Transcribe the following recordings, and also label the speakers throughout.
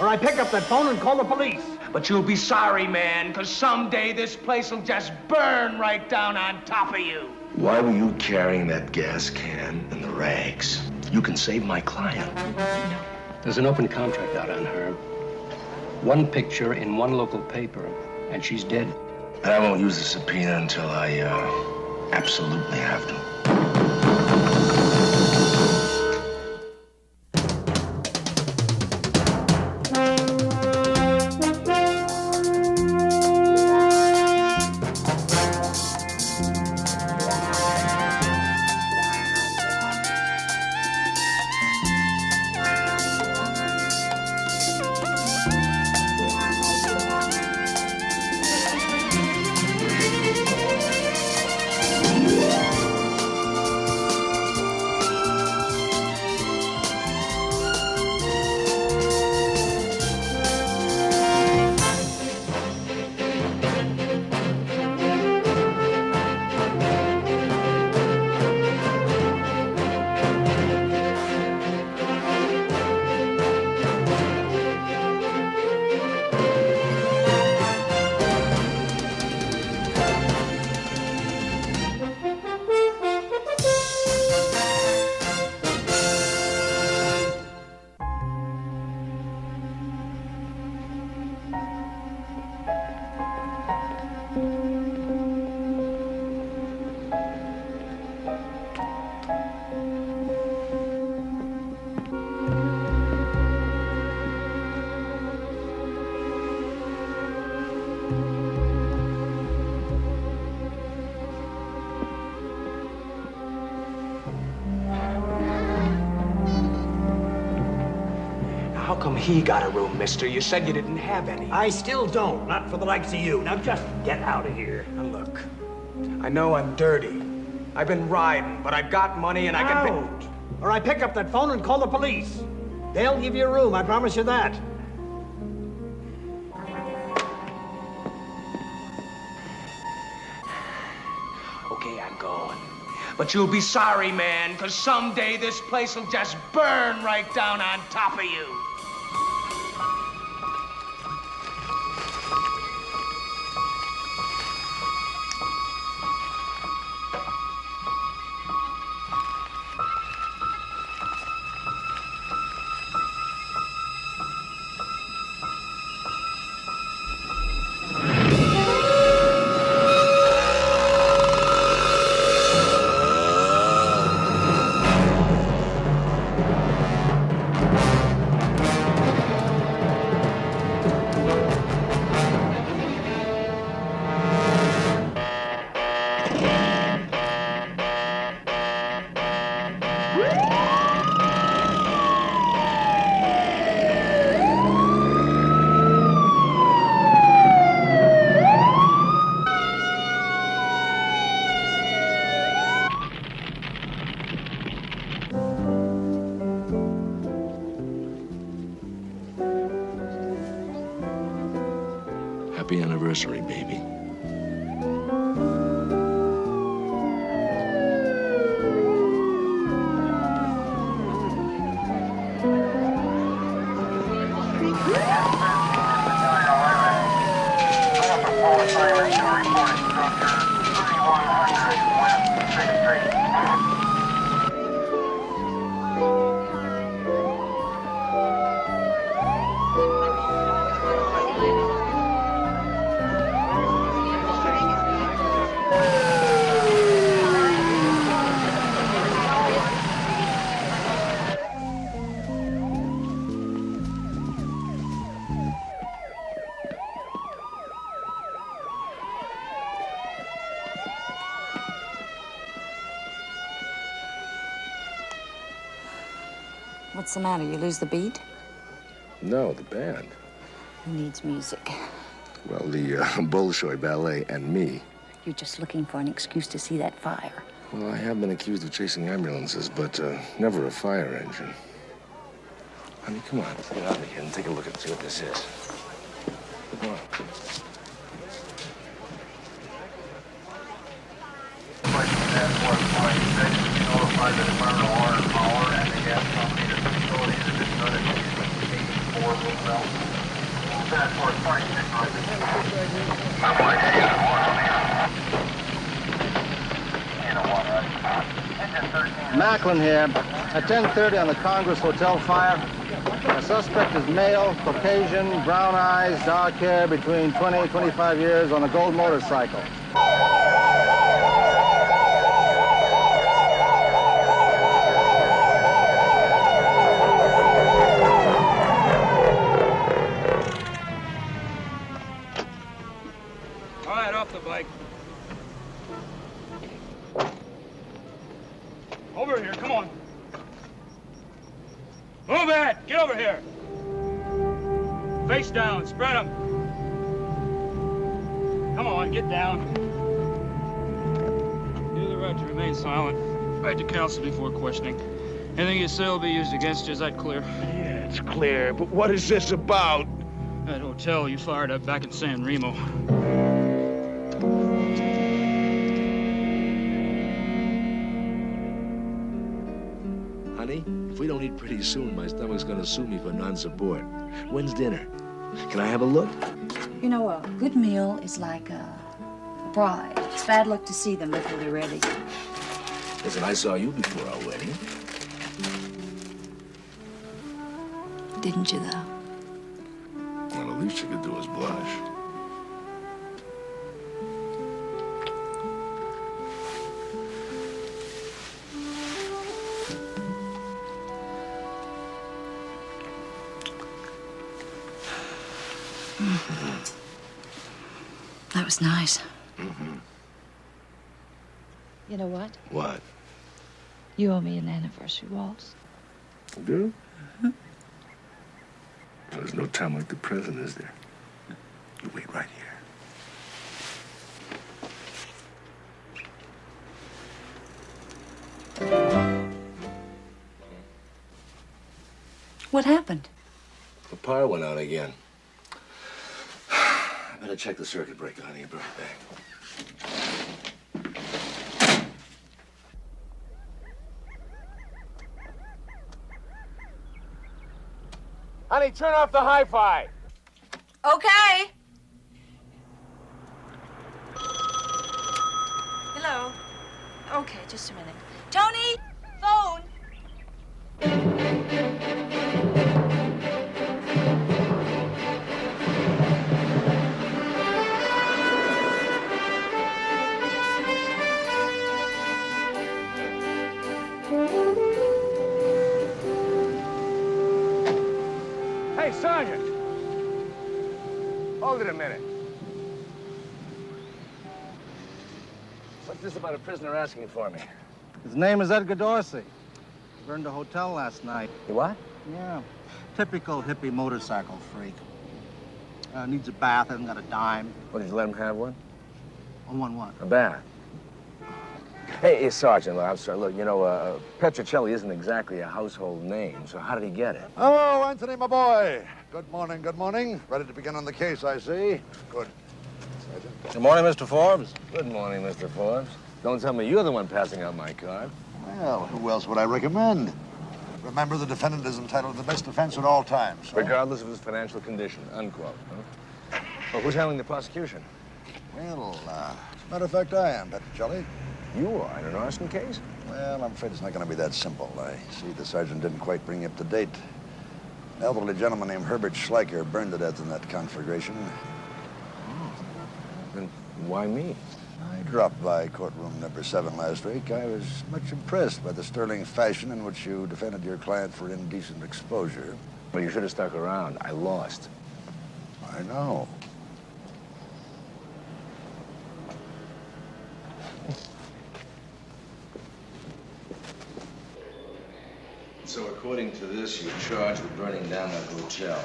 Speaker 1: or I pick up that phone and call the police.
Speaker 2: But you'll be sorry, man, because someday this place will just burn right down on top of you.
Speaker 3: Why were you carrying that gas can and the rags? You can save my client.
Speaker 4: There's an open contract out on her. One picture in one local paper, and she's dead.
Speaker 3: And I won't use the subpoena until I absolutely have to.
Speaker 2: How come he got a room, mister? You said you didn't have any.
Speaker 1: I still don't, not for the likes of you. Now just get out of here.
Speaker 2: Now look, I know I'm dirty. I've been riding, but I've got money and I can
Speaker 1: Out, or I pick up that phone and call the police. They'll give you a room, I promise you that.
Speaker 2: Okay, I'm going. But you'll be sorry, man, because someday this place will just burn right down on top of you.
Speaker 3: Happy anniversary, baby.
Speaker 5: What's the matter? You lose the beat?
Speaker 3: No, the band.
Speaker 5: Who needs music?
Speaker 3: Well, the Bolshoi Ballet and me.
Speaker 5: You're just looking for an excuse to see that fire.
Speaker 3: Well, I have been accused of chasing ambulances, but never a fire engine. Honey, come on, let's get out of here and take a look and see what this is. Come on.
Speaker 6: Notify the Department of Water and Power and the gas company that the facility has been notified 84 Roosevelt. Macklin here. At 10:30 on the Congress Hotel fire. The suspect is male, Caucasian, brown eyes, dark hair, between 20 and 25 years, on a gold motorcycle.
Speaker 7: All right, off the bike. Over here, come on. Move it! Get over here! Face down, spread them. Come on, get down. Do the right to remain silent. Right to counsel before questioning. Anything you say will be used against you. Is that clear?
Speaker 2: Yeah, it's clear, but what is this about?
Speaker 7: That hotel you fired up back in San Remo.
Speaker 3: Honey, if we don't eat pretty soon, my stomach's gonna sue me for non-support. When's dinner? Can I have a look?
Speaker 5: You know, a good meal is like a bride. It's bad luck to see them before they're ready.
Speaker 3: Listen, I saw you before our wedding.
Speaker 5: Didn't you, though?
Speaker 3: Well, the least you could do is blush.
Speaker 5: That was nice.
Speaker 3: Mm-hmm.
Speaker 5: You know what?
Speaker 3: What?
Speaker 5: You owe me an anniversary waltz.
Speaker 3: You do? Mm-hmm. There's no time like the present, is there? You wait right here.
Speaker 5: What happened?
Speaker 3: The power went out again. I better check the circuit breaker, honey. I'll be right back.
Speaker 2: Honey, turn off the hi-fi.
Speaker 5: Okay. Hello. Okay, just a minute. Tony, phone.
Speaker 2: Hey, Sergeant. Hold it a minute.
Speaker 3: What's this about a prisoner asking for me?
Speaker 6: His name is Edgar Dorsey. Burned a hotel last night.
Speaker 3: You what?
Speaker 6: Yeah. Typical hippie motorcycle freak. Needs a bath, hasn't got a dime.
Speaker 3: What, did you let him have one?
Speaker 6: On what?
Speaker 3: A bath. Hey, Sergeant, I'm sorry. Look, you know, Petrocelli isn't exactly a household name, so how did he get it?
Speaker 8: Hello, Anthony, my boy. Good morning, good morning. Ready to begin on the case, I see. Good. Sergeant.
Speaker 6: Good morning, Mr. Forbes.
Speaker 3: Good morning, Mr. Forbes. Don't tell me you're the one passing out my card.
Speaker 8: Well, who else would I recommend? Remember, the defendant is entitled to the best defense at all times. So...
Speaker 3: regardless of his financial condition, unquote. Huh? Well, who's handling the prosecution?
Speaker 8: Well, as a matter of fact, I am, Petrocelli.
Speaker 3: You are in an arson case?
Speaker 8: Well, I'm afraid it's not going to be that simple. I see the sergeant didn't quite bring you up to date. An elderly gentleman named Herbert Schleicher burned to death in that conflagration.
Speaker 3: Oh. Then why me?
Speaker 8: I dropped by courtroom number 7 last week. I was much impressed by the sterling fashion in which you defended your client for indecent exposure.
Speaker 3: Well, you should have stuck around. I lost.
Speaker 8: I know.
Speaker 3: So according to this, you're charged with burning down that hotel.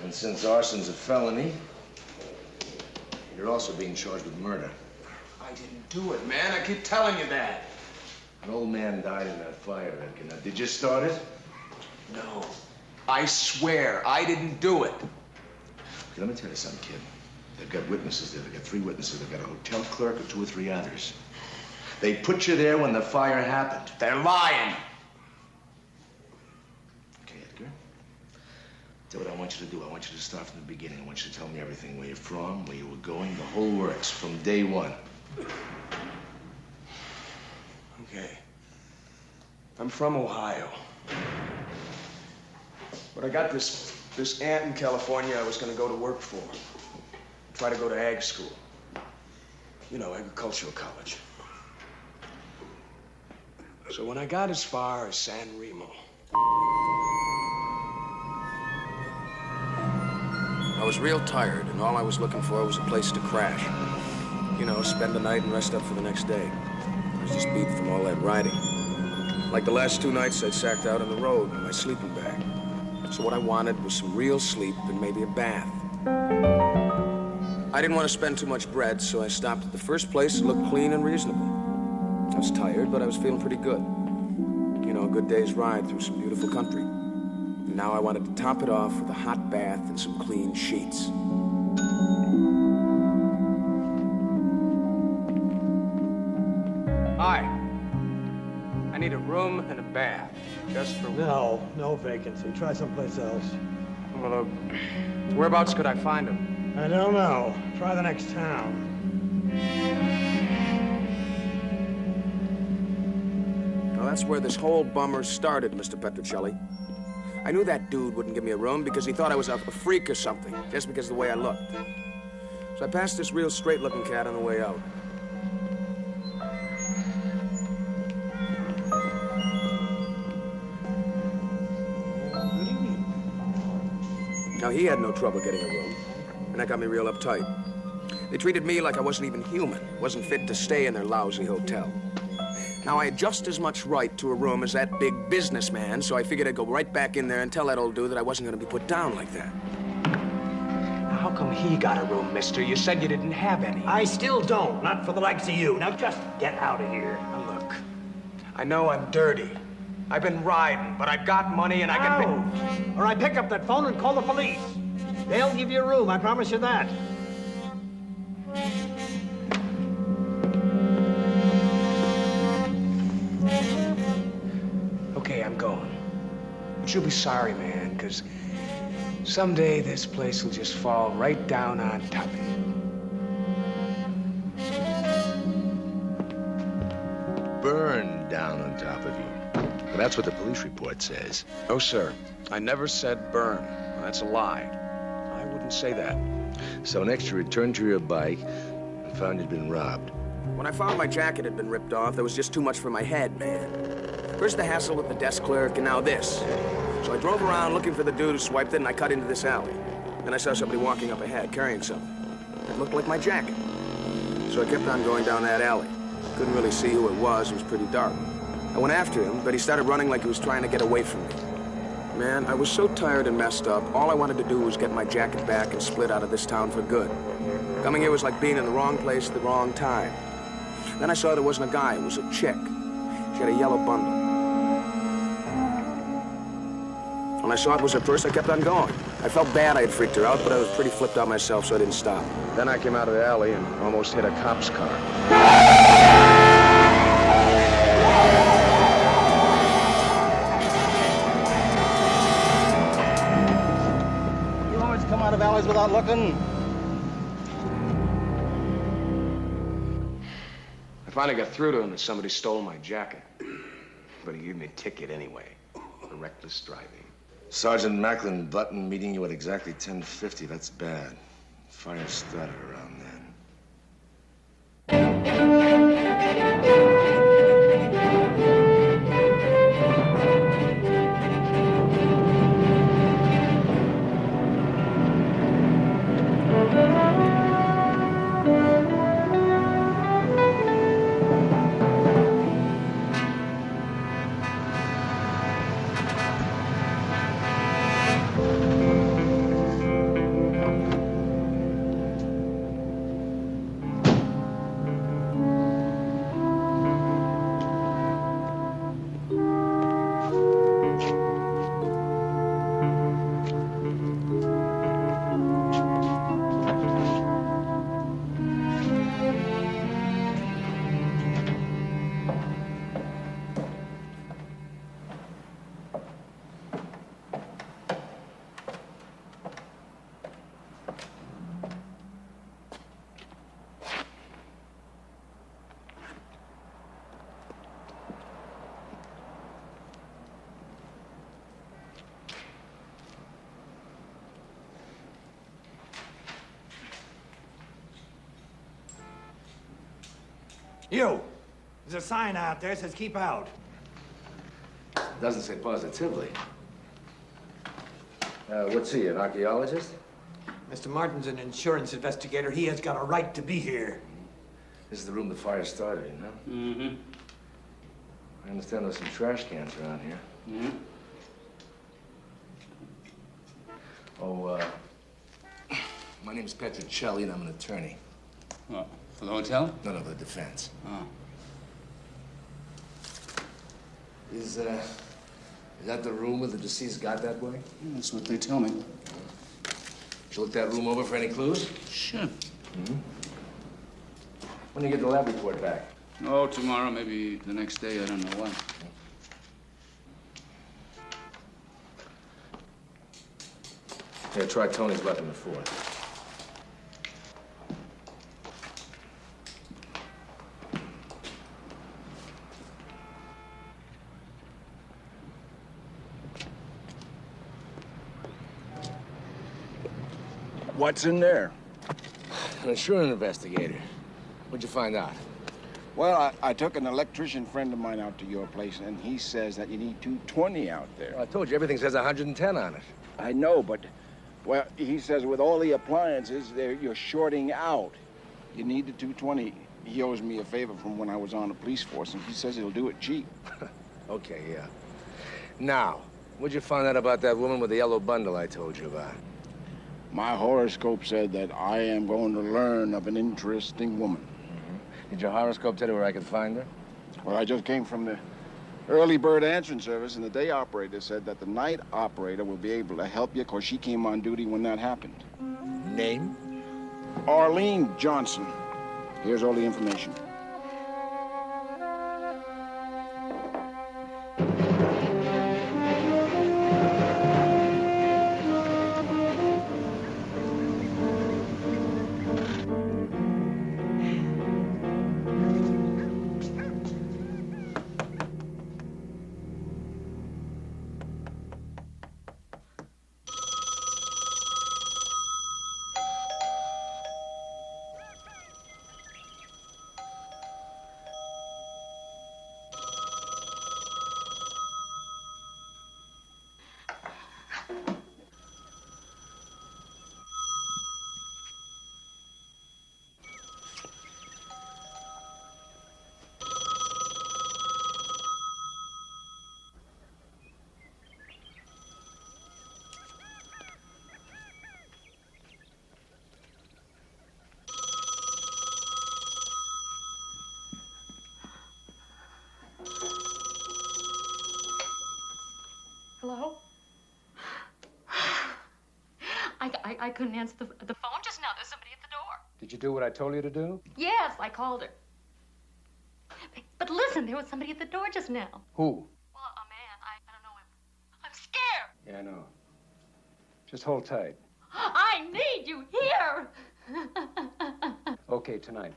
Speaker 3: And since arson's a felony, you're also being charged with murder.
Speaker 2: I didn't do it, man. I keep telling you that.
Speaker 3: An old man died in that fire, Edgar. Now, did you start it?
Speaker 2: No. I swear, I didn't do it.
Speaker 3: Okay, let me tell you something, kid. They've got witnesses there. They've got 3 witnesses. They've got a hotel clerk and 2 or 3 others. They put you there when the fire happened.
Speaker 2: They're lying.
Speaker 3: Okay, Edgar. Tell what I want you to do. I want you to start from the beginning. I want you to tell me everything. Where you're from, where you were going, the whole works, from day 1.
Speaker 2: Okay. I'm from Ohio. But I got this aunt in California I was gonna go to work for. Try to go to ag school. You know, agricultural college. So when I got as far as San Remo, I was real tired, and all I was looking for was a place to crash. You know, spend the night and rest up for the next day. I was just beat from all that riding. Like the last 2 nights, I'd sacked out on the road in my sleeping bag. So what I wanted was some real sleep and maybe a bath. I didn't want to spend too much bread, so I stopped at the first place that looked clean and reasonable. I was tired, but I was feeling pretty good. You know, a good day's ride through some beautiful country. And now I wanted to top it off with a hot bath and some clean sheets. Hi. I need a room and a bath. Just for...
Speaker 1: No vacancy. Try someplace else.
Speaker 2: Well, whereabouts could I find him?
Speaker 1: I don't know. Try the next town.
Speaker 2: Well, that's where this whole bummer started, Mr. Petrocelli. I knew that dude wouldn't give me a room because he thought I was a freak or something, just because of the way I looked. So I passed this real straight-looking cat on the way out. Now, he had no trouble getting a room, and that got me real uptight. They treated me like I wasn't even human, wasn't fit to stay in their lousy hotel. Now, I had just as much right to a room as that big businessman, so I figured I'd go right back in there and tell that old dude that I wasn't going to be put down like that. Now, how come he got a room, mister? You said you didn't have any.
Speaker 1: I still don't. Not for the likes of you. Now just get out of here.
Speaker 2: Now, look, I know I'm dirty. I've been riding, but I've got money and I can...
Speaker 1: Out! Or I pick up that phone and call the police. They'll give you a room, I promise you that.
Speaker 2: Okay, I'm going. But you'll be sorry, man, because someday this place will just fall right down on top of you.
Speaker 3: Burn down on top of you. Well, that's what the police report says.
Speaker 2: No, sir. I never said burn. Well, that's a lie. I wouldn't say that.
Speaker 3: So next you returned to your bike and found you'd been robbed.
Speaker 2: When I found my jacket had been ripped off, there was just too much for my head, man. First the hassle with the desk clerk, and now this. So I drove around looking for the dude who swiped it, and I cut into this alley. Then I saw somebody walking up ahead, carrying something. It looked like my jacket. So I kept on going down that alley. Couldn't really see who it was pretty dark. I went after him, but he started running like he was trying to get away from me. Man, I was so tired and messed up, all I wanted to do was get my jacket back and split out of this town for good. Coming here was like being in the wrong place at the wrong time. Then I saw there wasn't a guy, it was a chick. She had a yellow bundle. When I saw it was her purse, I kept on going. I felt bad I had freaked her out, but I was pretty flipped out myself, so I didn't stop. Then I came out of the alley and almost hit a cop's car.
Speaker 6: You always come out of alleys without looking?
Speaker 2: I finally got through to him and somebody stole my jacket. But he gave me a ticket anyway for reckless driving.
Speaker 3: Sergeant Macklin Button meeting you at exactly 10:50. That's bad. Fire started around then.
Speaker 1: You! There's a sign out there that says keep out.
Speaker 3: Doesn't say positively. What's he, an archaeologist?
Speaker 1: Mr. Martin's an insurance investigator. He has got a right to be here.
Speaker 3: This is the room the fire started in, huh?
Speaker 4: Mm-hmm.
Speaker 3: I understand there's some trash cans around here.
Speaker 4: Mm-hmm.
Speaker 3: Oh, my name's Petrocelli, and I'm an attorney.
Speaker 4: What, for the hotel?
Speaker 3: No, the defense.
Speaker 4: Oh.
Speaker 3: Is that the room where the deceased got that way?
Speaker 4: That's what they tell me.
Speaker 3: Did you look that room over for any clues?
Speaker 4: Sure.
Speaker 3: Mm-hmm. When do you get the lab report back?
Speaker 4: Oh, tomorrow, maybe the next day, I don't know when.
Speaker 3: Yeah, try Tony's luck in the fourth.
Speaker 9: What's in there?
Speaker 3: An insurance investigator. What'd you find out?
Speaker 9: Well, I took an electrician friend of mine out to your place, and he says that you need 220 out there.
Speaker 3: Well, I told you, everything says 110 on it.
Speaker 9: I know, but, well, he says with all the appliances, you're shorting out. You need the 220. He owes me a favor from when I was on the police force, and he says he'll do it cheap.
Speaker 3: Okay, yeah. Now, what'd you find out about that woman with the yellow bundle I told you about?
Speaker 9: My horoscope said that I am going to learn of an interesting woman.
Speaker 3: Mm-hmm. Did your horoscope tell you where I could find her?
Speaker 9: Well, I just came from the early bird answering service, and the day operator said that the night operator will be able to help you because she came on duty when that happened.
Speaker 3: Name?
Speaker 9: Arlene Johnson. Here's all the information.
Speaker 10: Hello? I couldn't answer the phone just now. There's somebody at the door.
Speaker 4: Did you do what I told you to do?
Speaker 10: Yes, I called her. But listen, there was somebody at the door just now.
Speaker 4: Who?
Speaker 10: Well, a man. I don't know him. I'm scared.
Speaker 4: Yeah, I know. Just hold tight.
Speaker 10: I need you here.
Speaker 4: Okay, tonight.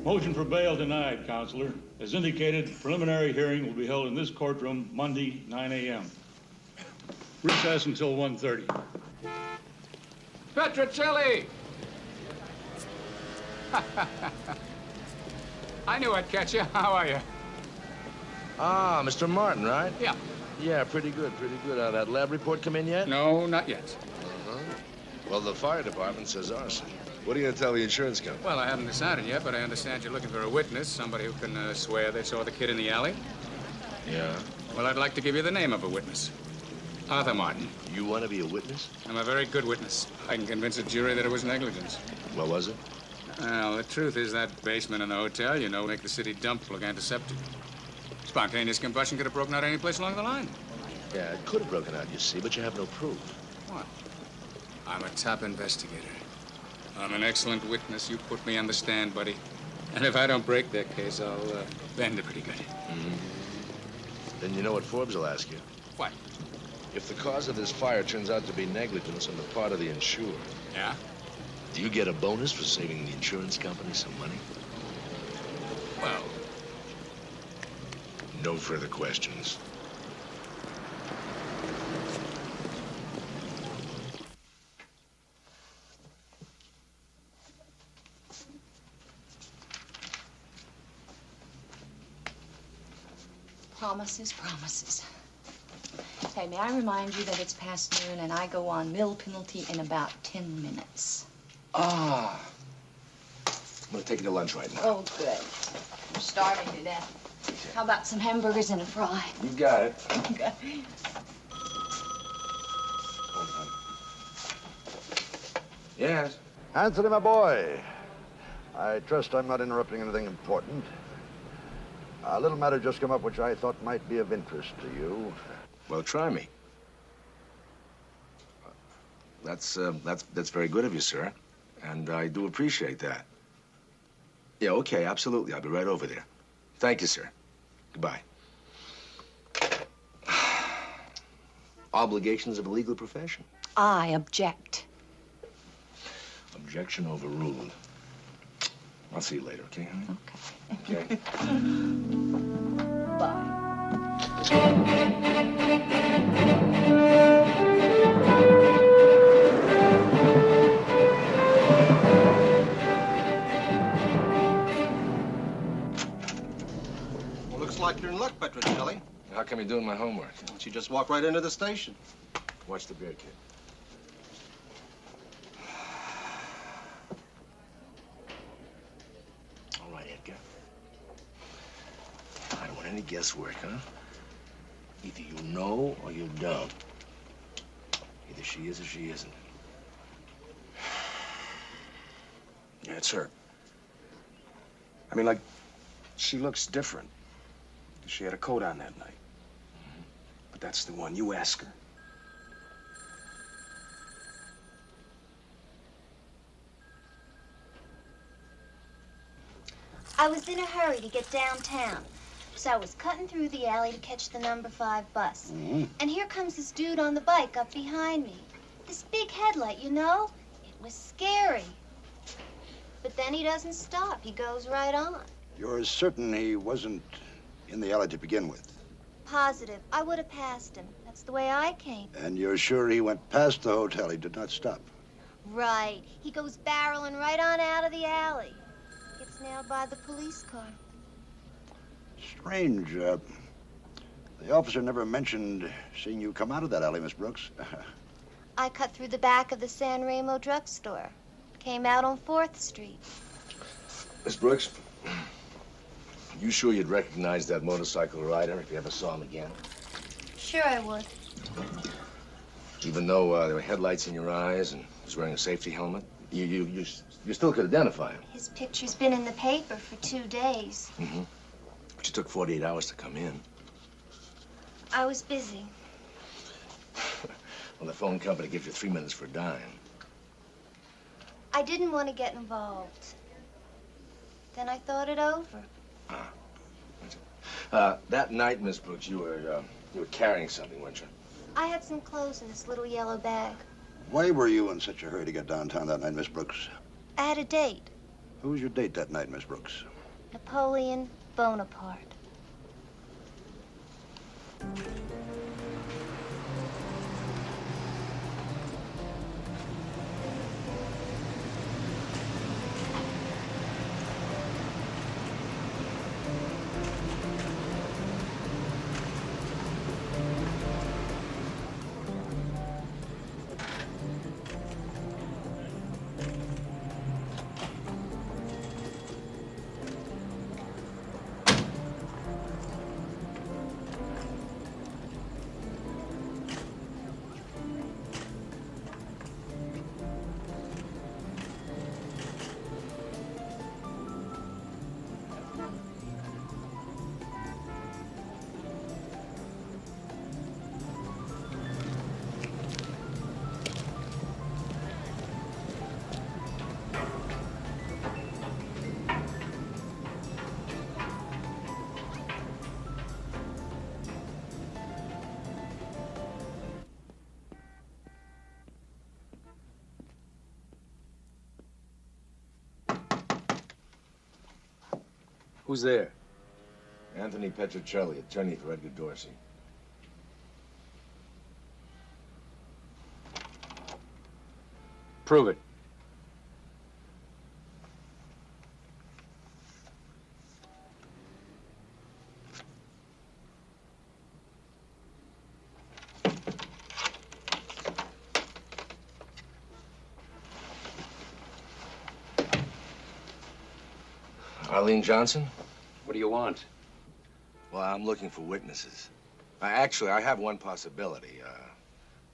Speaker 11: Motion for bail denied, Counselor. As indicated, preliminary hearing will be held in this courtroom Monday, 9 a.m. Recess until 1:30.
Speaker 12: Petrocelli! I knew I'd catch you. How are you?
Speaker 3: Ah, Mr. Martin, right?
Speaker 12: Yeah.
Speaker 3: Yeah, pretty good, pretty good. That lab report come in yet?
Speaker 12: No, not yet.
Speaker 3: Well, the fire department says arson. What are you going to tell the insurance company?
Speaker 12: Well, I haven't decided yet, but I understand you're looking for a witness, somebody who can swear they saw the kid in the alley.
Speaker 3: Yeah?
Speaker 12: Well, I'd like to give you the name of a witness. Arthur Martin.
Speaker 3: You want to be a witness?
Speaker 12: I'm a very good witness. I can convince a jury that it was negligence.
Speaker 3: What was it?
Speaker 12: Well, the truth is that basement in the hotel, you know, make the city dump look antiseptic. Spontaneous combustion could have broken out any place along the line.
Speaker 3: Yeah, it could have broken out, you see, but you have no proof.
Speaker 12: What? I'm a top investigator. I'm an excellent witness. You put me on the stand, buddy. And if I don't break that case, I'll bend it pretty good.
Speaker 3: Then you know what Forbes will ask you.
Speaker 12: What?
Speaker 3: If the cause of this fire turns out to be negligence on the part of the insured,
Speaker 12: Yeah?
Speaker 3: do you get a bonus for saving the insurance company some money?
Speaker 12: Well,
Speaker 3: no further questions.
Speaker 5: Promises, promises. Hey, may I remind you that it's past noon and I go on mill penalty in about 10 minutes.
Speaker 3: Ah. I'm gonna take you to lunch right now.
Speaker 5: Oh, good. I'm starving to death. How about some hamburgers and a fry?
Speaker 3: You got it.
Speaker 5: Okay.
Speaker 3: Yes?
Speaker 8: Anthony, my boy, I trust I'm not interrupting anything important. A little matter just come up which I thought might be of interest to you.
Speaker 3: Well, try me. That's very good of you, sir. And I do appreciate that. Yeah, okay, absolutely. I'll be right over there. Thank you, sir. Goodbye. Obligations of a legal profession.
Speaker 5: I object.
Speaker 3: Objection overruled. I'll see you later, okay, honey?
Speaker 5: Okay.
Speaker 3: Okay.
Speaker 5: Bye.
Speaker 6: Well, looks like you're in luck, Petrocelli.
Speaker 3: How come you're doing my homework?
Speaker 6: She just walked right into the station.
Speaker 3: Watch the beer, kid. All right, Edgar. I don't want any guesswork, huh? Either you know or you don't. Either she is or she isn't.
Speaker 2: Yeah, it's her. I mean, like, she looks different. She had a coat on that night. But that's the one. You ask her.
Speaker 13: I was in a hurry to get downtown, so I was cutting through the alley to catch the number 5 bus. And here comes this dude on the bike up behind me. This big headlight, you know? It was scary. But then he doesn't stop. He goes right on.
Speaker 8: You're certain he wasn't in the alley to begin with?
Speaker 13: Positive. I would have passed him. That's the way I came.
Speaker 8: And you're sure he went past the hotel? He did not stop?
Speaker 13: Right. He goes barreling right on out of the alley. Gets nailed by the police car.
Speaker 8: Strange. The officer never mentioned seeing you come out of that alley, Miss Brooks.
Speaker 13: I cut through the back of the San Remo drugstore. Came out on 4th Street.
Speaker 3: Miss Brooks, you sure you'd recognize that motorcycle rider if you ever saw him again?
Speaker 13: Sure I would.
Speaker 3: Even though there were headlights in your eyes and he was wearing a safety helmet, you still could identify him.
Speaker 13: His picture's been in the paper for 2 days.
Speaker 3: But you took 48 hours to come in.
Speaker 13: I was busy.
Speaker 3: Well, the phone company gives you 3 minutes for a dime.
Speaker 13: I didn't want to get involved. Then I thought it over.
Speaker 3: That night, Miss Brooks, you were carrying something, weren't you?
Speaker 13: I had some clothes in this little yellow bag.
Speaker 8: Why were you in such a hurry to get downtown that night, Miss Brooks?
Speaker 13: I had a date.
Speaker 8: Who was your date that night, Miss Brooks?
Speaker 13: Napoleon Bonaparte.
Speaker 4: Who's there?
Speaker 3: Anthony Petrocelli, attorney for Edgar Dorsey.
Speaker 4: Prove it.
Speaker 3: Arlene Johnson?
Speaker 4: What do you want?
Speaker 3: Well, I'm looking for witnesses. Actually, I have one possibility,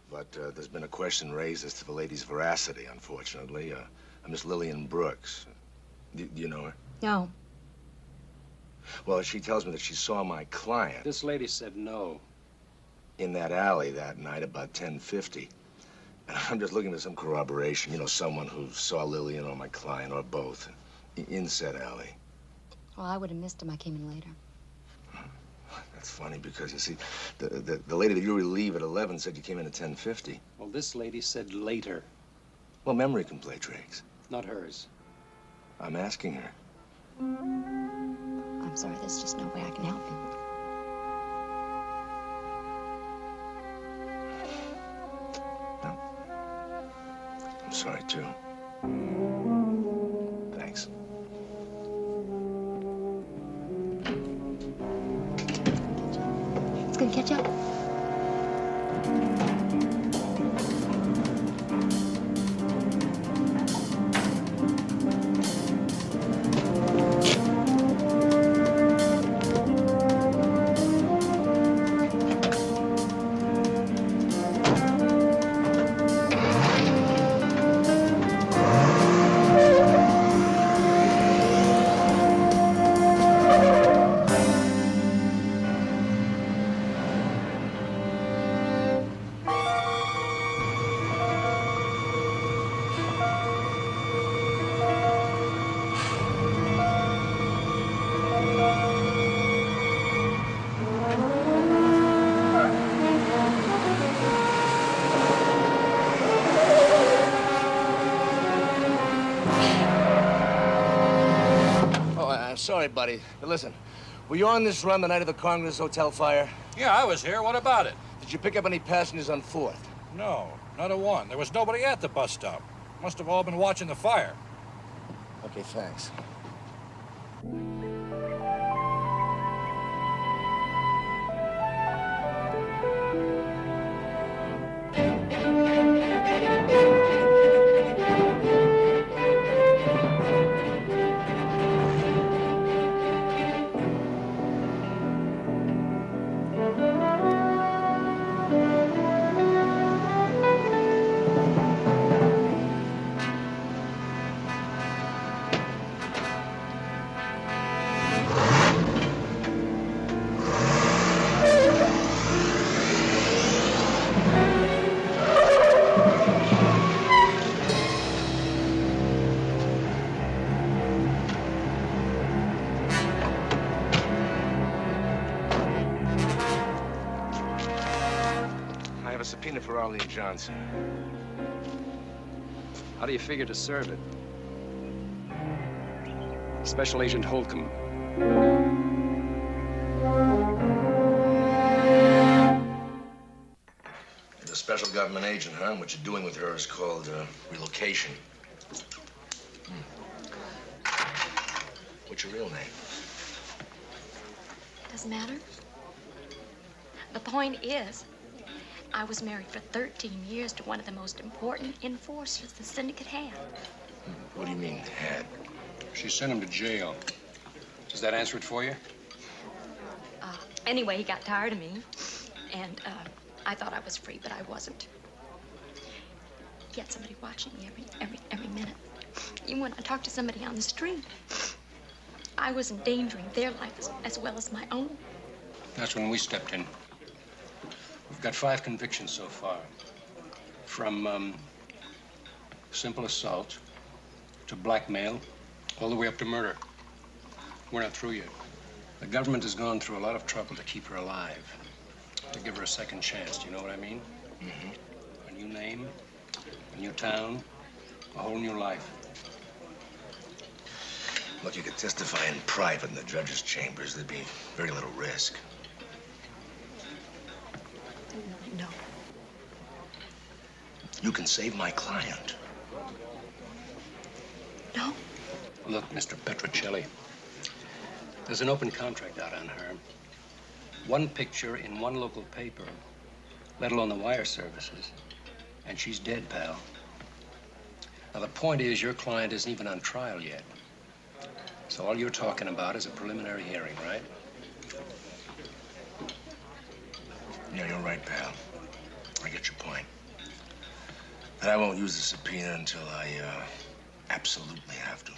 Speaker 3: but there's been a question raised as to the lady's veracity, unfortunately. Miss Lillian Brooks. Do you know her?
Speaker 5: No.
Speaker 3: Well, she tells me that she saw my client.
Speaker 4: This lady said no.
Speaker 3: In that alley that night about 10:50. And I'm just looking for some corroboration. You know, someone who saw Lillian or my client or both in said alley.
Speaker 5: Well, I would have missed him. I came in later.
Speaker 3: That's funny because, you see, the lady that you relieve at 11 said you came in at 10:50.
Speaker 4: Well, this lady said later.
Speaker 3: Well, memory can play tricks.
Speaker 4: Not hers.
Speaker 3: I'm asking her.
Speaker 5: I'm sorry, there's just no way I can help you.
Speaker 3: I'm sorry, too. Thanks.
Speaker 5: It's gonna catch up.
Speaker 3: Sorry, buddy, but listen, were you on this run the night of the Congress Hotel fire?
Speaker 11: Yeah, I was here. What about it?
Speaker 3: Did you pick up any passengers on 4th?
Speaker 11: No, not a one. There was nobody at the bus stop. Must have all been watching the fire.
Speaker 3: Okay, thanks. Subpoena for Arlene Johnson.
Speaker 4: How do you figure to serve it? Special Agent Holcomb.
Speaker 3: You're a special government agent, huh? And what you're doing with her is called relocation. What's your real name?
Speaker 10: Doesn't matter. The point is, I was married for 13 years to one of the most important enforcers the syndicate had.
Speaker 3: What do you mean, had?
Speaker 4: She sent him to jail. Does that answer it for you?
Speaker 10: Anyway, he got tired of me, and I thought I was free, but I wasn't. He had somebody watching me every minute. Even when I talked to somebody on the street, I was endangering their life as well as my own.
Speaker 4: That's when we stepped in. We've got 5 convictions so far. From simple assault to blackmail, all the way up to murder. We're not through yet. The government has gone through a lot of trouble to keep her alive, to give her a second chance. Do you know what I mean? Mm-hmm. A new name, a new town, a whole new life.
Speaker 3: Look, you could testify in private in the judge's chambers. There'd be very little risk.
Speaker 10: No.
Speaker 3: You can save my client.
Speaker 10: No.
Speaker 4: Look, Mr. Petrocelli, there's an open contract out on her. One picture in one local paper, let alone the wire services, and she's dead, pal. Now, the point is, your client isn't even on trial yet. So all you're talking about is a preliminary hearing, right?
Speaker 3: Yeah, you're right, pal. I get your point. And I won't use the subpoena until I, absolutely have to.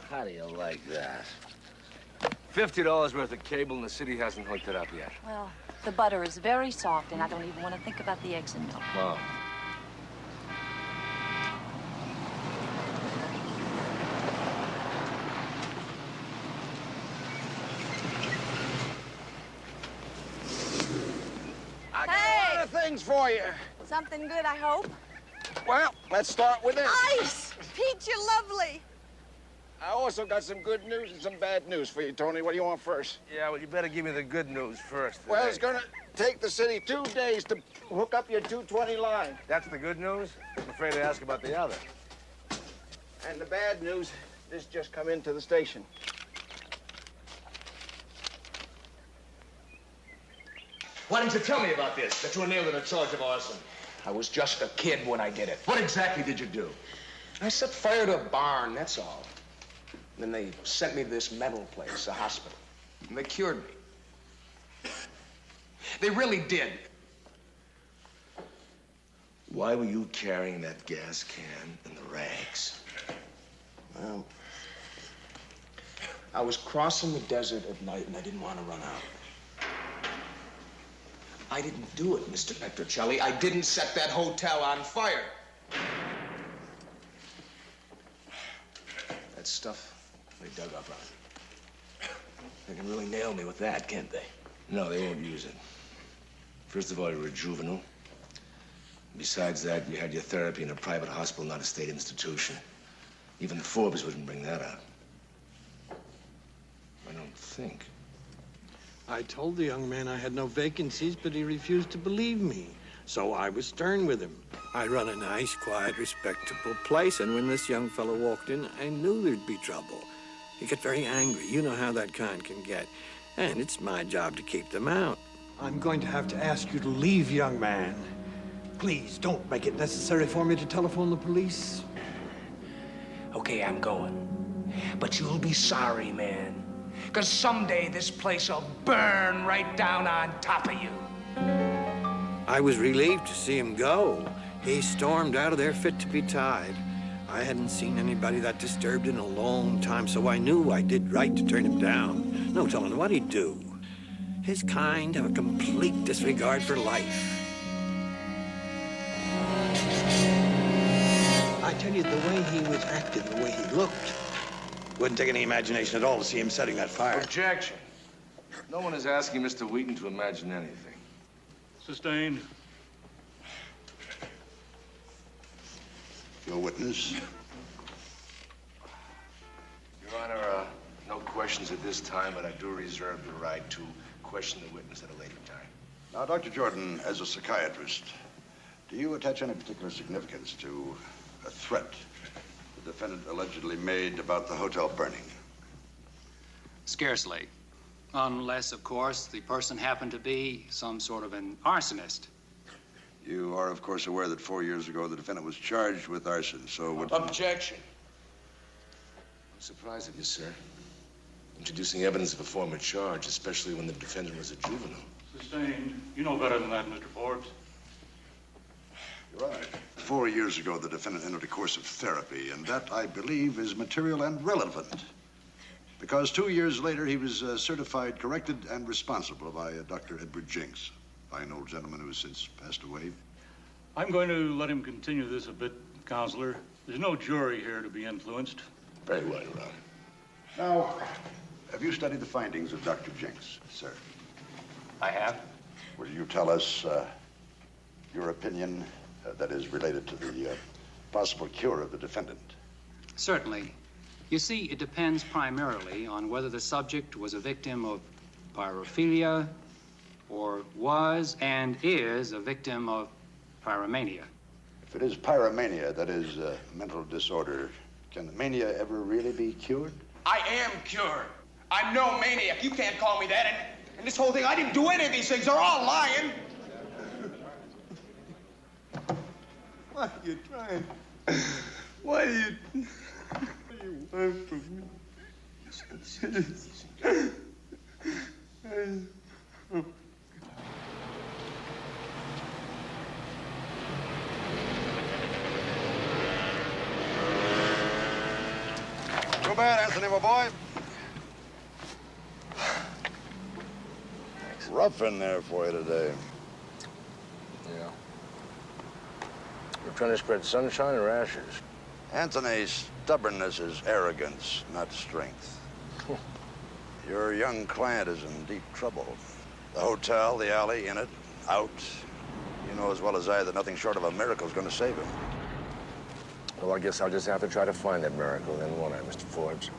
Speaker 14: How do you like that?
Speaker 2: $50 worth of cable and the city hasn't hooked it up yet.
Speaker 5: Well, the butter is very soft, and I don't even want to think about the eggs and milk.
Speaker 2: Wow.
Speaker 9: I got a lot of things for you.
Speaker 15: Something good, I hope.
Speaker 9: Well, let's start with this.
Speaker 15: Ice! Pete, you're lovely.
Speaker 9: I also got some good news and some bad news for you, Tony. What do you want first?
Speaker 2: Yeah, well, you better give me the good news first.
Speaker 9: Well, it's gonna take the city 2 days to hook up your 220 line.
Speaker 2: That's the good news? I'm afraid to ask about the other.
Speaker 9: And the bad news, this just come into the station.
Speaker 2: Why didn't you tell me about this, that you were nailed in a charge of arson? I was just a kid when I did it.
Speaker 3: What exactly did you do?
Speaker 2: I set fire to a barn, that's all. Then they sent me to this mental place, a hospital. And they cured me. They really did.
Speaker 3: Why were you carrying that gas can and the rags?
Speaker 2: Well, I was crossing the desert at night and I didn't want to run out. I didn't do it, Mr. Petrocelli. I didn't set that hotel on fire. That stuff they dug up on it. They can really nail me with that, can't they?
Speaker 3: No, they won't use it. First of all, you're a juvenile. Besides that, you had your therapy in a private hospital, not a state institution. Even Forbes wouldn't bring that up. I don't think.
Speaker 1: I told the young man I had no vacancies, but he refused to believe me. So I was stern with him. I run a nice, quiet, respectable place, and when this young fellow walked in, I knew there'd be trouble. He got very angry. You know how that kind can get. And it's my job to keep them out. I'm going to have to ask you to leave, young man. Please, don't make it necessary for me to telephone the police.
Speaker 2: Okay, I'm going. But you'll be sorry, man. Because someday this place will burn right down on top of you.
Speaker 1: I was relieved to see him go. He stormed out of there fit to be tied. I hadn't seen anybody that disturbed in a long time, so I knew I did right to turn him down. No telling what he'd do. His kind have a complete disregard for life. I tell you, the way he was acting, the way he looked, wouldn't take any imagination at all to see him setting that fire.
Speaker 3: Objection. No one is asking Mr. Wheaton to imagine anything.
Speaker 11: Sustained.
Speaker 8: Your witness.
Speaker 3: Your Honor, no questions at this time, but I do reserve the right to question the witness at a later time.
Speaker 8: Now, Dr. Jordan, as a psychiatrist, do you attach any particular significance to a threat the defendant allegedly made about the hotel burning?
Speaker 12: Scarcely. Unless, of course, the person happened to be some sort of an arsonist.
Speaker 8: You are, of course, aware that 4 years ago the defendant was charged with arson, so would...
Speaker 2: Objection.
Speaker 3: I'm surprised at you, sir. Introducing evidence of a former charge, especially when the defendant was a juvenile.
Speaker 11: Sustained. You know better than that, Mr. Forbes.
Speaker 8: You're right. 4 years ago, the defendant entered a course of therapy, and that, I believe, is material and relevant. Because 2 years later, he was certified corrected and responsible by Dr. Edward Jinks, a fine old gentleman who has since passed away.
Speaker 11: I'm going to let him continue this a bit, Counselor. There's no jury here to be influenced.
Speaker 3: Very well, Your Honor.
Speaker 8: Now, have you studied the findings of Dr. Jinks, sir?
Speaker 4: I have.
Speaker 8: Will you tell us your opinion that is related to the possible cure of the defendant?
Speaker 16: Certainly. You see, it depends primarily on whether the subject was a victim of pyrophilia or was and is a victim of pyromania.
Speaker 8: If it is pyromania, that is a mental disorder, can the mania ever really be cured?
Speaker 17: I am cured. I'm no maniac. You can't call me that. And this whole thing, I didn't do any of these things. They're all lying.
Speaker 1: Why are you trying? Why do you want from me?
Speaker 8: Too bad, Anthony, my boy. Thanks. Rough in there for you today.
Speaker 3: Yeah. We're trying to spread sunshine or ashes?
Speaker 8: Anthony's stubbornness is arrogance, not strength. Your young client is in deep trouble. The hotel, the alley, in it, out. You know as well as I that nothing short of a miracle is going to save him.
Speaker 3: Well, I guess I'll just have to try to find that miracle then, won't I, Mr. Forbes?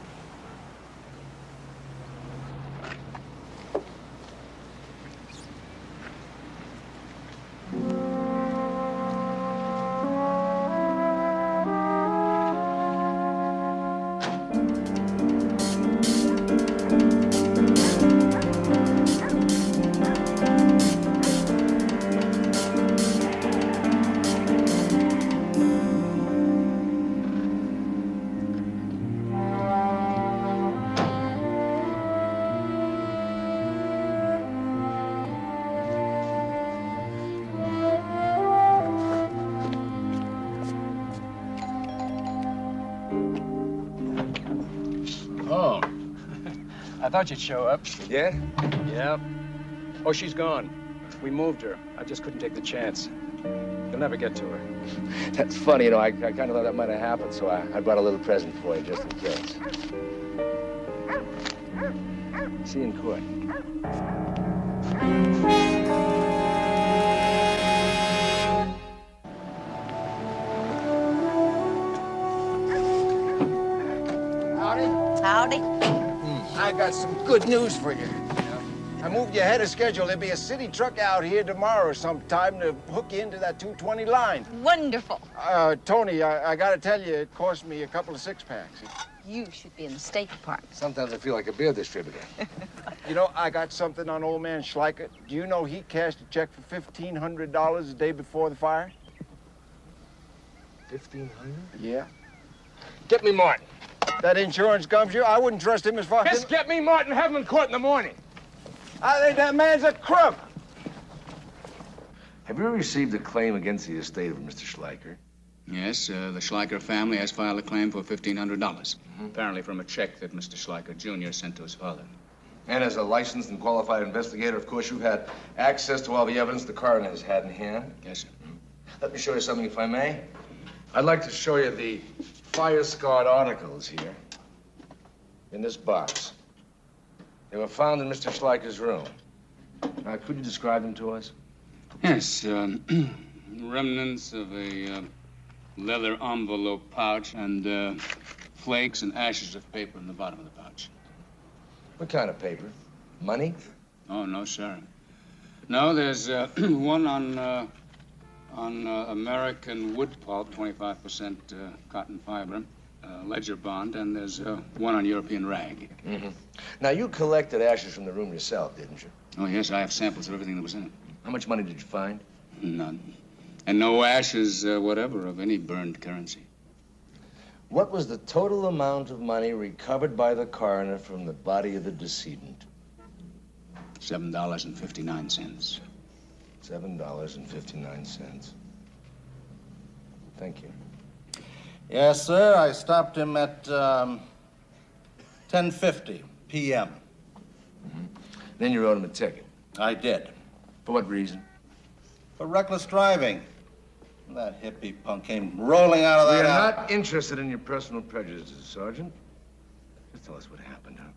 Speaker 16: I thought you'd show up.
Speaker 3: You did?
Speaker 16: Yep. Oh, she's gone. We moved her. I just couldn't take the chance. You'll never get to her.
Speaker 3: That's funny, you know, I kind of thought that might have happened, so I brought a little present for you just in case. See you in court.
Speaker 9: Howdy.
Speaker 15: Howdy.
Speaker 9: I got some good news for you. I moved you ahead of schedule. There'll be a city truck out here tomorrow sometime to hook you into that 220 line.
Speaker 15: Wonderful.
Speaker 9: Tony, I gotta tell you, it cost me a couple of six-packs.
Speaker 15: You should be in the State Department.
Speaker 3: Sometimes I feel like a beer distributor.
Speaker 9: You know, I got something on old man Schleicher. Do you know he cashed a check for $1,500 the day before the fire?
Speaker 3: 1,500?
Speaker 9: Yeah.
Speaker 3: Get me Martin.
Speaker 9: That insurance gums you? I wouldn't trust him as far as...
Speaker 3: Just get me Martin, have him in court in the morning.
Speaker 9: I think that man's a crook.
Speaker 3: Have you received a claim against the estate of Mr. Schleicher?
Speaker 12: Yes, the Schleicher family has filed a claim for $1,500. Apparently from a check that Mr. Schleicher Jr. sent to his father.
Speaker 3: And as a licensed and qualified investigator, of course, you've had access to all the evidence the coroner has had in hand.
Speaker 12: Yes, sir.
Speaker 3: Let me show you something, if I may. I'd like to show you the fire-scarred articles here in this box. They were found in Mr. Schleicher's room. Could you describe them to us?
Speaker 12: Yes, remnants of a leather envelope pouch and flakes and ashes of paper in the bottom of the pouch.
Speaker 3: What kind of paper? Money?
Speaker 12: Oh, no, sir. No, there's one on American wood pulp, 25% cotton fiber, ledger bond, and there's one on European rag.
Speaker 3: Mm-hmm. Now, you collected ashes from the room yourself, didn't you?
Speaker 12: Oh, yes, I have samples of everything that was in it.
Speaker 3: How much money did you find?
Speaker 12: None. And no ashes whatever of any burned currency.
Speaker 3: What was the total amount of money recovered by the coroner from the body of the decedent?
Speaker 12: $7.59.
Speaker 3: $7.59. Thank you.
Speaker 6: Yes, sir. I stopped him at 10:50 p.m.
Speaker 3: Mm-hmm. Then you wrote him a ticket.
Speaker 6: I did.
Speaker 3: For what reason?
Speaker 6: For reckless driving. That hippie punk came rolling out of that
Speaker 3: We are
Speaker 6: alley.
Speaker 3: not interested in your personal prejudices, Sergeant. Just tell us what happened, huh?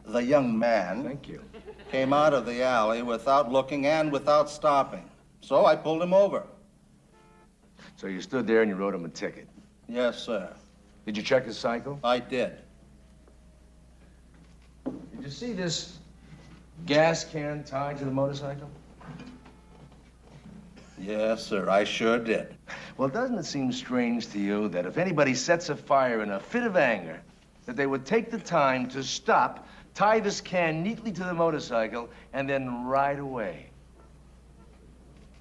Speaker 6: The young man
Speaker 3: Thank you.
Speaker 6: came out of the alley without looking and without stopping. So I pulled him over.
Speaker 3: So you stood there and you wrote him a ticket?
Speaker 6: Yes, sir.
Speaker 3: Did you check his cycle?
Speaker 6: I did.
Speaker 3: Did you see this gas can tied to the motorcycle?
Speaker 6: Yes, sir, I sure did.
Speaker 3: Well, doesn't it seem strange to you that if anybody sets a fire in a fit of anger, that they would take the time to stop, tie this can neatly to the motorcycle, and then ride away?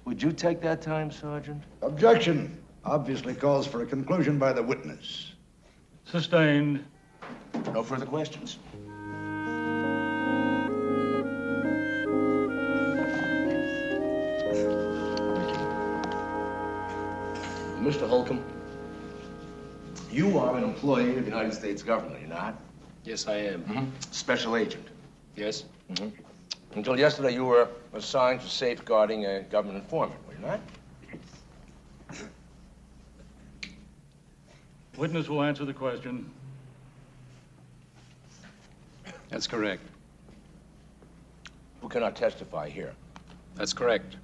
Speaker 3: Would you take that time, Sergeant?
Speaker 8: Objection obviously calls for a conclusion by the witness.
Speaker 11: Sustained.
Speaker 3: No further questions. Mr. Holcomb, you are an employee of the United States government, you're not?
Speaker 4: Yes, I am.
Speaker 3: Special agent.
Speaker 4: Yes?
Speaker 3: Until yesterday, you were assigned to safeguarding a government informant, were you not?
Speaker 11: Witness will answer the question.
Speaker 4: That's correct.
Speaker 3: Who cannot testify here?
Speaker 4: That's correct.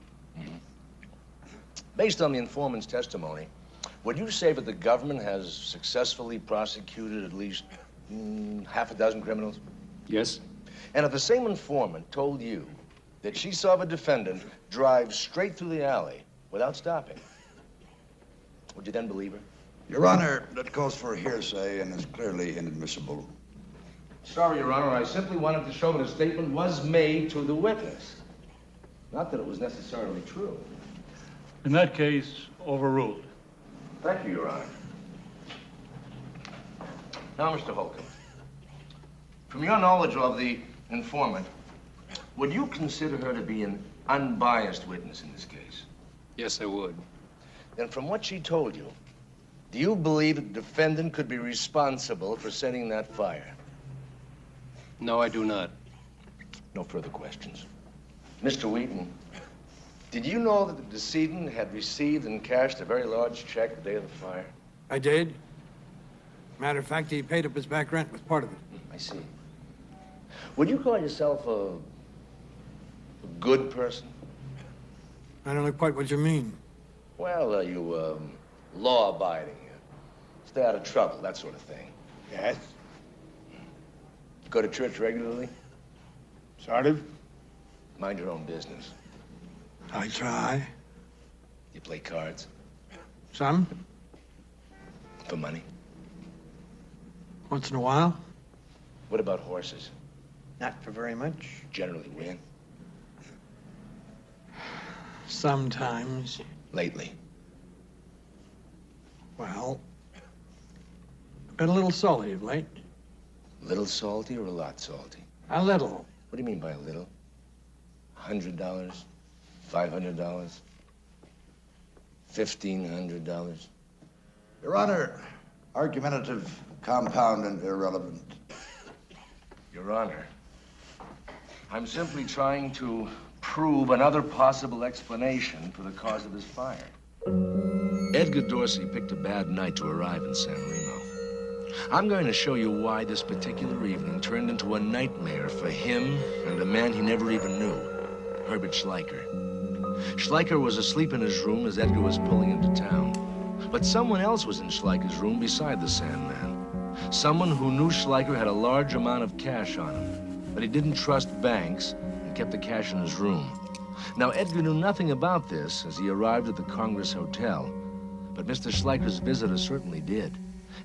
Speaker 3: Based on the informant's testimony, would you say that the government has successfully prosecuted at least half a dozen criminals?
Speaker 4: Yes.
Speaker 3: And if the same informant told you that she saw the defendant drive straight through the alley without stopping, would you then believe her?
Speaker 8: Your Honor, that calls for hearsay and is clearly inadmissible.
Speaker 3: Sorry, Your Honor, I simply wanted to show that a statement was made to the witness. Not that it was necessarily true.
Speaker 11: In that case, overruled.
Speaker 3: Thank you, Your Honor. Now, Mr. Holcomb, from your knowledge of the informant, would you consider her to be an unbiased witness in this case?
Speaker 4: Yes, I would.
Speaker 3: Then from what she told you, do you believe that the defendant could be responsible for setting that fire?
Speaker 4: No, I do not.
Speaker 3: No further questions. Mr. Wheaton, did you know that the decedent had received and cashed a very large check the day of the fire?
Speaker 1: I did. Matter of fact, he paid up his back rent with part of it.
Speaker 3: I see. Would you call yourself a good person?
Speaker 1: I don't know quite what you mean.
Speaker 3: Well, law-abiding, stay out of trouble, that sort of thing.
Speaker 8: Yes?
Speaker 3: Go to church regularly?
Speaker 8: Sort of.
Speaker 3: Mind your own business.
Speaker 1: I try.
Speaker 3: You play cards?
Speaker 1: Some.
Speaker 3: For money?
Speaker 1: Once in a while.
Speaker 3: What about horses?
Speaker 1: Not for very much.
Speaker 3: Generally win?
Speaker 1: Sometimes.
Speaker 3: Lately?
Speaker 1: Well, been a little salty of late.
Speaker 3: A little salty or a lot salty?
Speaker 1: A little.
Speaker 3: What do you mean by a little? $100? $500? $1,500?
Speaker 8: Your Honor, argumentative, compound, and irrelevant.
Speaker 3: Your Honor, I'm simply trying to prove another possible explanation for the cause of this fire. Edgar Dorsey picked a bad night to arrive in San Remo. I'm going to show you why this particular evening turned into a nightmare for him and a man he never even knew, Herbert Schleicher. Schleicher was asleep in his room as Edgar was pulling into town. But someone else was in Schleicher's room beside the Sandman. Someone who knew Schleicher had a large amount of cash on him, but he didn't trust banks and kept the cash in his room. Now, Edgar knew nothing about this as he arrived at the Congress Hotel, but Mr. Schleicher's visitor certainly did,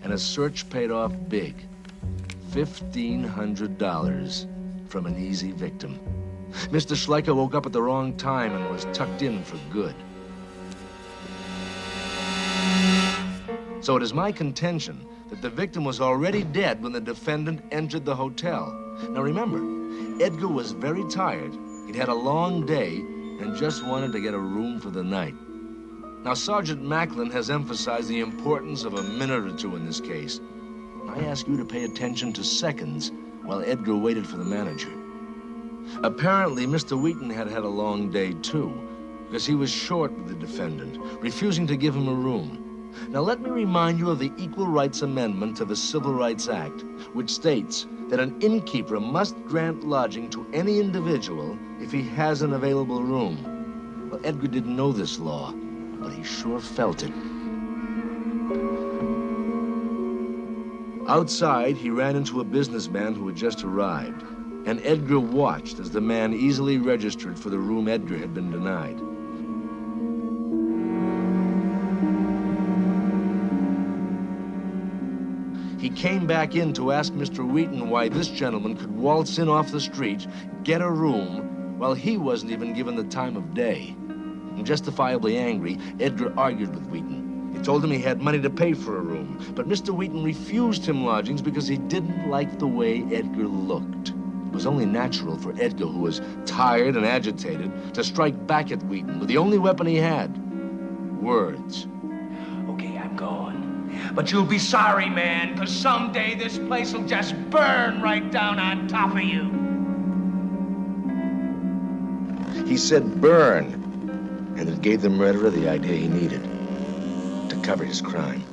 Speaker 3: and a search paid off big. $1,500 from an easy victim. Mr. Schleicher woke up at the wrong time and was tucked in for good. So it is my contention that the victim was already dead when the defendant entered the hotel. Now remember, Edgar was very tired. He'd had a long day and just wanted to get a room for the night. Now, Sergeant Macklin has emphasized the importance of a minute or two in this case. I ask you to pay attention to seconds while Edgar waited for the manager. Apparently, Mr. Wheaton had had a long day, too, because he was short with the defendant, refusing to give him a room. Now, let me remind you of the Equal Rights Amendment to the Civil Rights Act, which states that an innkeeper must grant lodging to any individual if he has an available room. Well, Edgar didn't know this law, but he sure felt it. Outside, he ran into a businessman who had just arrived, and Edgar watched as the man easily registered for the room Edgar had been denied. He came back in to ask Mr. Wheaton why this gentleman could waltz in off the street, get a room, while he wasn't even given the time of day. And justifiably angry, Edgar argued with Wheaton. He told him he had money to pay for a room, but Mr. Wheaton refused him lodgings because he didn't like the way Edgar looked. It was only natural for Edgar, who was tired and agitated, to strike back at Wheaton with the only weapon he had: words.
Speaker 17: Okay, I'm going. But you'll be sorry, man, because someday this place will just burn right down on top of you.
Speaker 3: He said burn, and it gave the murderer the idea he needed to cover his crime.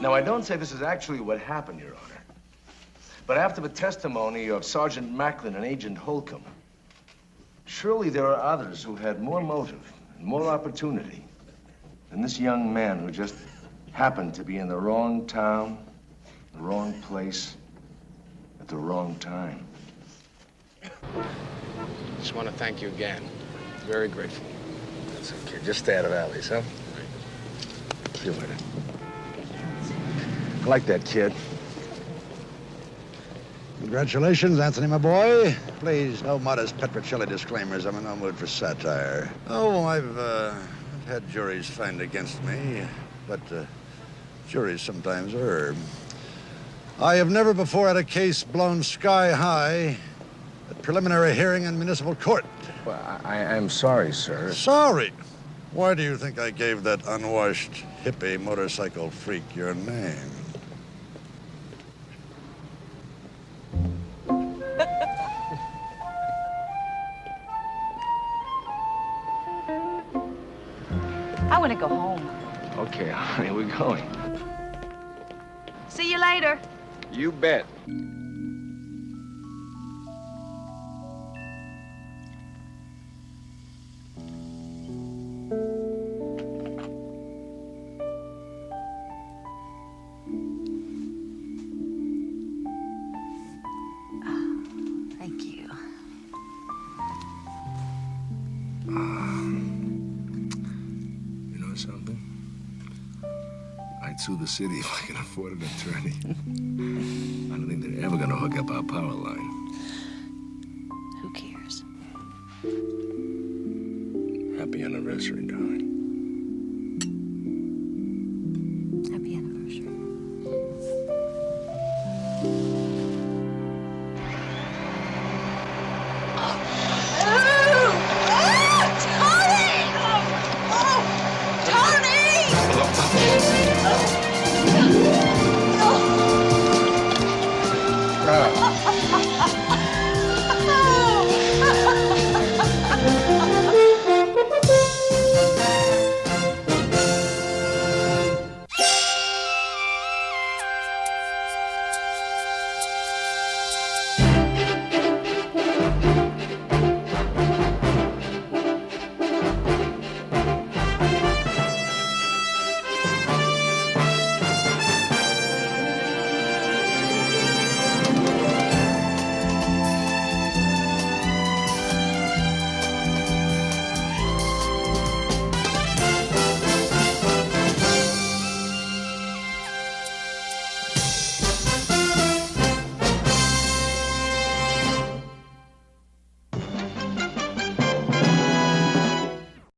Speaker 3: Now, I don't say this is actually what happened, Your Honor, but after the testimony of Sergeant Macklin and Agent Holcomb, surely there are others who had more motive and more opportunity than this young man who just happened to be in the wrong town, the wrong place, at the wrong time.
Speaker 12: Just want to thank you again. Very grateful.
Speaker 3: That's okay. Just stay out of alleys, huh? See you later. I like that kid.
Speaker 8: Congratulations, Anthony, my boy. Please, no modest Petrocelli disclaimers. I'm in no mood for satire. Oh, I've had juries find against me, but juries sometimes err. I have never before had a case blown sky high at preliminary hearing in municipal court.
Speaker 3: Well, I'm sorry, sir.
Speaker 8: Sorry? Why do you think I gave that unwashed hippie motorcycle freak your name?
Speaker 15: I want to go home.
Speaker 3: Okay, honey, we're going.
Speaker 15: See you later.
Speaker 12: You bet.
Speaker 15: Thank you.
Speaker 3: You know something? I'd sue the city if I could afford an attorney. I don't think they're ever gonna hook up our power line.
Speaker 15: Who cares?
Speaker 3: Happy anniversary, darling.